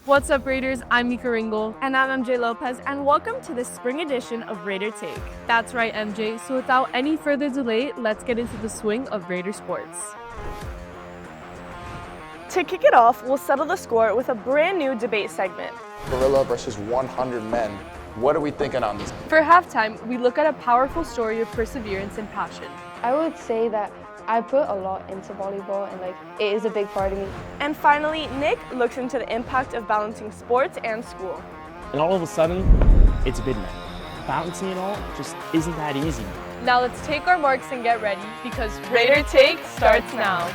What's up, Raiders? I'm Mika Ringel. And I'm MJ Lopez, and welcome to the spring edition of RaiderTake. That's right, MJ. So without any further delay, let's get into the swing of Raider sports. To kick it off, we'll settle the score with a brand new debate segment. Gorilla versus 100 men. What are we thinking on this? For halftime, we look at a powerful story of perseverance and passion. I would say that I put a lot into volleyball and it is a big part of me. And finally, Nick looks into the impact of balancing sports and school. And all of a sudden, it's midnight. Balancing it all just isn't that easy. Now let's take our marks and get ready because RaiderTake starts now.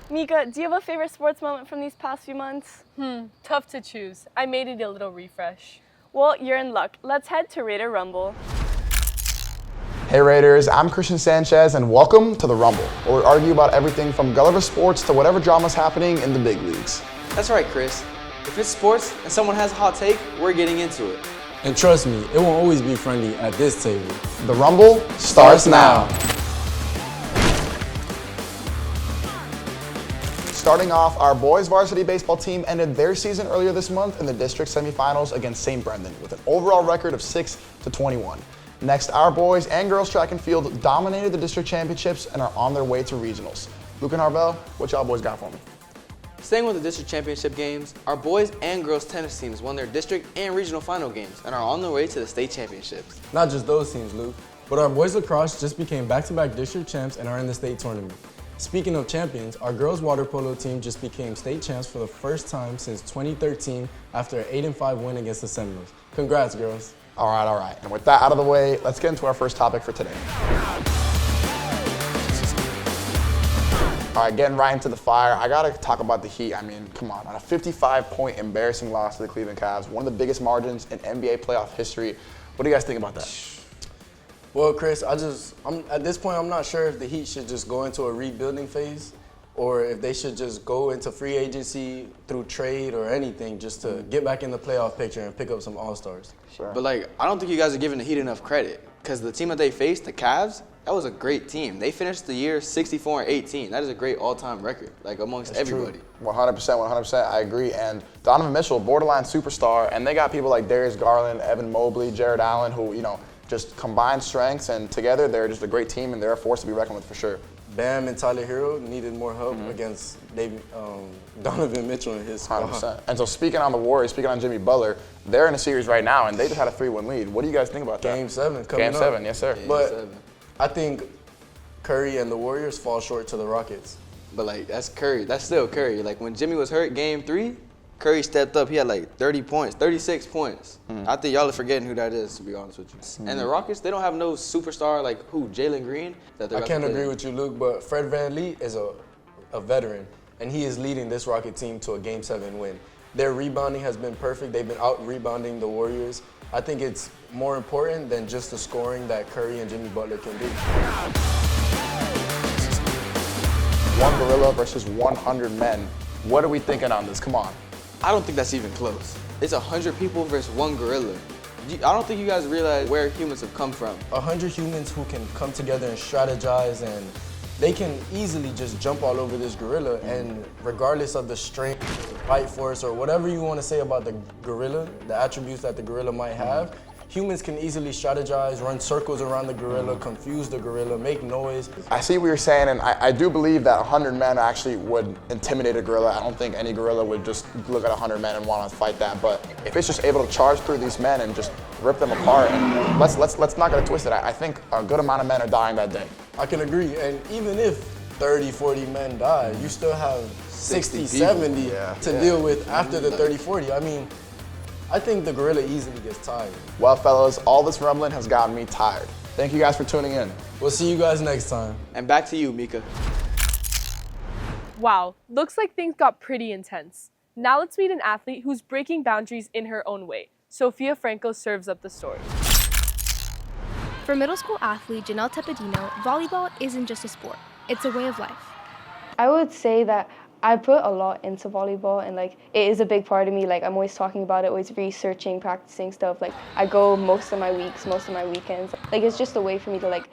Mika, do you have a favorite sports moment from these past few months? Tough to choose. I made it a little refresh. Well, you're in luck. Let's head to Raider Rumble. Hey Raiders, I'm Christian Sanchez and welcome to the Rumble, where we argue about everything from Gulliver Sports to whatever drama's happening in the big leagues. That's right, Chris. If it's sports and someone has a hot take, we're getting into it. And trust me, it won't always be friendly at this table. The Rumble starts now. Starting off, our boys varsity baseball team ended their season earlier this month in the district semifinals against St. Brendan with an overall record of 6-21. Next, our boys and girls track and field dominated the district championships and are on their way to regionals. Luke and Harvell, what y'all boys got for me? Staying with the district championship games, our boys and girls tennis teams won their district and regional final games and are on their way to the state championships. Not just those teams, Luke, but our boys lacrosse just became back-to-back district champs and are in the state tournament. Speaking of champions, our girls water polo team just became state champs for the first time since 2013 after an 8-5 win against the Seminoles. Congrats, girls. All right. And with that out of the way, let's get into our first topic for today. All right, getting right into the fire, I gotta talk about the Heat. I mean, come on a 55-point embarrassing loss to the Cleveland Cavs, one of the biggest margins in NBA playoff history. What do you guys think about that? Well, Chris, at this point, I'm not sure if the Heat should just go into a rebuilding phase or if they should just go into free agency through trade or anything just to get back in the playoff picture and pick up some All-Stars. Sure. But I don't think you guys are giving the Heat enough credit because the team that they faced, the Cavs, that was a great team. They finished the year 64-18. That is a great all-time record, amongst everybody. 100%, I agree. And Donovan Mitchell, borderline superstar, and they got people like Darius Garland, Evan Mobley, Jared Allen, who, just combined strengths, and together they're just a great team, and they're a force to be reckoned with for sure. Bam and Tyler Hero needed more help against Donovan Mitchell and his squad. 100%. And so speaking on the Warriors, speaking on Jimmy Butler, they're in a series right now, and they just had a 3-1 lead. What do you guys think about that? Game 7 coming up. Game 7, yes, sir. But I think Curry and the Warriors fall short to the Rockets. But that's Curry. That's still Curry. When Jimmy was hurt, Game 3, Curry stepped up. He had 30 points, 36 points. I think y'all are forgetting who that is, to be honest with you. And the Rockets, they don't have no superstar Jalen Green. I can't agree with you, Luke, but Fred VanVleet is a veteran, and he is leading this Rocket team to a Game 7 win. Their rebounding has been perfect. They've been out-rebounding the Warriors. I think it's more important than just the scoring that Curry and Jimmy Butler can do. One gorilla versus 100 men. What are we thinking on this? Come on. I don't think that's even close. It's 100 people versus one gorilla. I don't think you guys realize where humans have come from. 100 humans who can come together and strategize, and they can easily just jump all over this gorilla, and regardless of the strength, fight force, or whatever you want to say about the gorilla, the attributes that the gorilla might have, humans can easily strategize, run circles around the gorilla, confuse the gorilla, make noise. I see what you're saying, and I do believe that 100 men actually would intimidate a gorilla. I don't think any gorilla would just look at 100 men and want to fight that. But if it's just able to charge through these men and just rip them apart, and let's not get it twisted. I think a good amount of men are dying that day. I can agree, and even if 30, 40 men die, you still have 60, 70 to deal with after the 30, 40. I mean, I think the gorilla easily gets tired. Well, fellas, all this rumbling has gotten me tired. Thank you guys for tuning in. We'll see you guys next time. And back to you, Mika. Wow, looks like things got pretty intense. Now let's meet an athlete who's breaking boundaries in her own way. Sofia Franco serves up the story. For middle school athlete Janelle Tepedino, volleyball isn't just a sport, it's a way of life. I would say that I put a lot into volleyball, and like it is a big part of me. Like I'm always talking about it, always researching, practicing stuff. Like I go most of my weeks, most of my weekends. Like it's just a way for me to like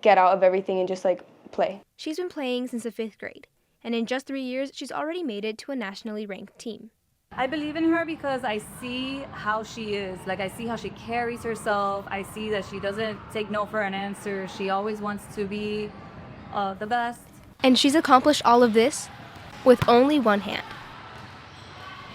get out of everything and just like play. She's been playing since the 5th grade, and in just 3 years, she's already made it to a nationally ranked team. I believe in her because I see how she is. Like, I see how she carries herself. I see that she doesn't take no for an answer. She always wants to be the best. And she's accomplished all of this with only one hand.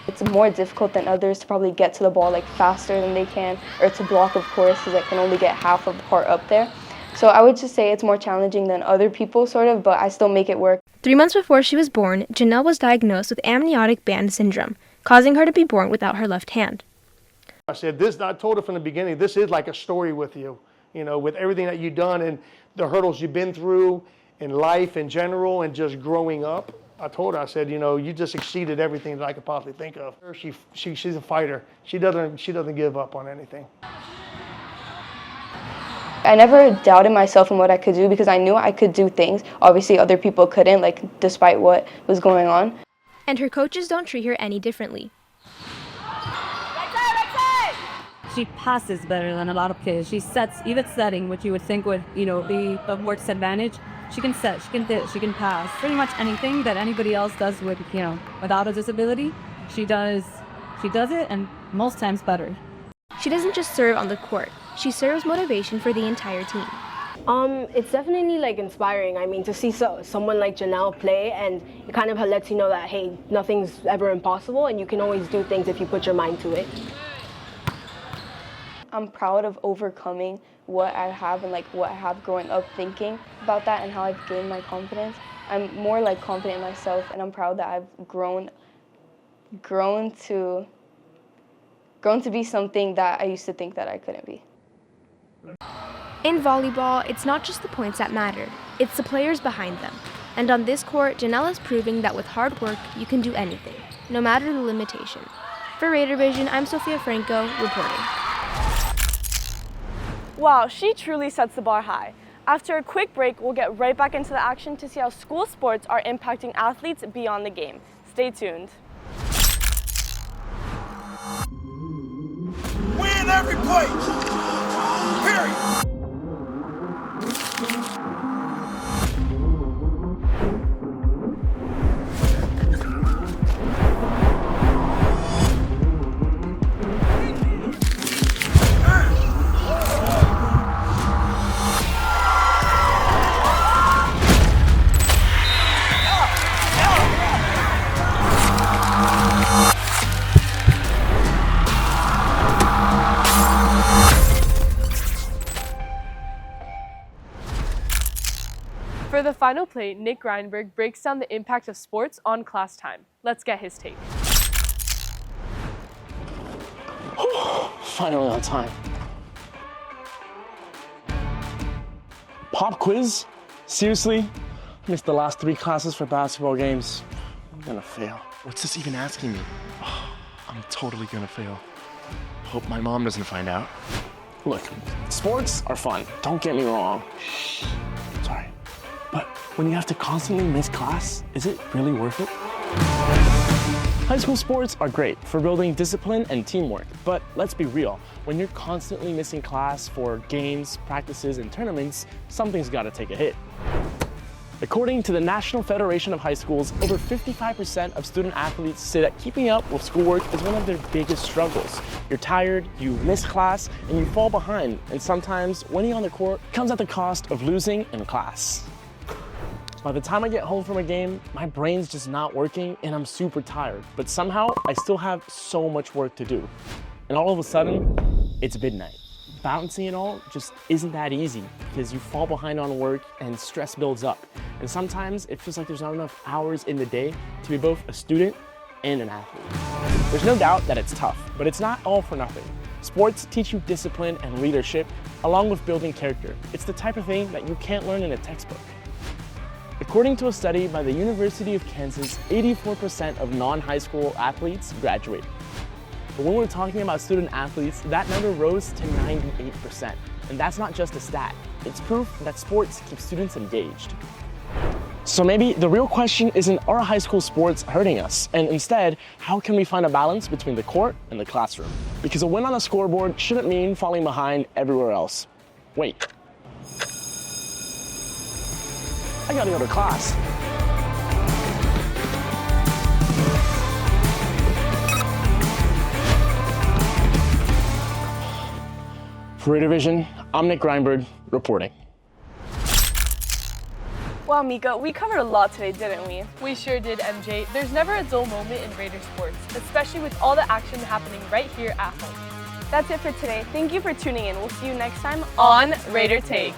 It's more difficult than others to probably get to the ball like faster than they can, or to block, of course, because I can only get half of the part up there. So I would just say it's more challenging than other people, sort of, but I still make it work. 3 months before she was born, Janelle was diagnosed with amniotic band syndrome, causing her to be born without her left hand. I said, I told her from the beginning, this is like a story with you, you know, with everything that you've done and the hurdles you've been through in life in general and just growing up. I told her, I said, you know, you just exceeded everything that I could possibly think of. She's a fighter. She doesn't give up on anything. I never doubted myself in what I could do because I knew I could do things. Obviously, other people couldn't, like, despite what was going on. And her coaches don't treat her any differently. She passes better than a lot of kids. She sets, even setting, which you would think would, you know, be a more disadvantage. She can set, she can hit, she can pass. Pretty much anything that anybody else does with, you know, without a disability, she does it, and most times better. She doesn't just serve on the court. She serves motivation for the entire team. It's definitely like inspiring. I mean, to see someone like Janelle play, and it kind of lets you know that, hey, nothing's ever impossible and you can always do things if you put your mind to it. I'm proud of overcoming what I have and like what I have growing up thinking about that and how I've gained my confidence. I'm more like confident in myself, and I'm proud that I've grown to be something that I used to think that I couldn't be. In volleyball, it's not just the points that matter, it's the players behind them. And on this court, Janelle is proving that with hard work, you can do anything, no matter the limitation. For Raider Vision, I'm Sophia Franco, reporting. Wow, she truly sets the bar high. After a quick break, we'll get right back into the action to see how school sports are impacting athletes beyond the game. Stay tuned. Win every play. Period. For the final play, Nick Reinberg breaks down the impact of sports on class time. Let's get his take. Finally on time. Pop quiz? Seriously? I missed the last 3 classes for basketball games. I'm gonna fail. What's this even asking me? Oh, I'm totally gonna fail. Hope my mom doesn't find out. Look, sports are fun, don't get me wrong. Sorry. But when you have to constantly miss class, is it really worth it? High school sports are great for building discipline and teamwork, but let's be real, when you're constantly missing class for games, practices, and tournaments, something's gotta take a hit. According to the National Federation of High Schools, over 55% of student athletes say that keeping up with schoolwork is one of their biggest struggles. You're tired, you miss class, and you fall behind, and sometimes winning on the court comes at the cost of losing in class. By the time I get home from a game, my brain's just not working and I'm super tired, but somehow I still have so much work to do. And all of a sudden, it's midnight. Balancing it all just isn't that easy because you fall behind on work and stress builds up. And sometimes it feels like there's not enough hours in the day to be both a student and an athlete. There's no doubt that it's tough, but it's not all for nothing. Sports teach you discipline and leadership along with building character. It's the type of thing that you can't learn in a textbook. According to a study by the University of Kansas, 84% of non-high school athletes graduate. But when we're talking about student athletes, that number rose to 98%. And that's not just a stat, it's proof that sports keep students engaged. So maybe the real question isn't, are high school sports hurting us? And instead, how can we find a balance between the court and the classroom? Because a win on the scoreboard shouldn't mean falling behind everywhere else. Wait. I gotta go to class. For Raider Vision, I'm Nick Greinberg, reporting. Wow, Mika, we covered a lot today, didn't we? We sure did, MJ. There's never a dull moment in Raider sports, especially with all the action happening right here at home. That's it for today. Thank you for tuning in. We'll see you next time On RaiderTake.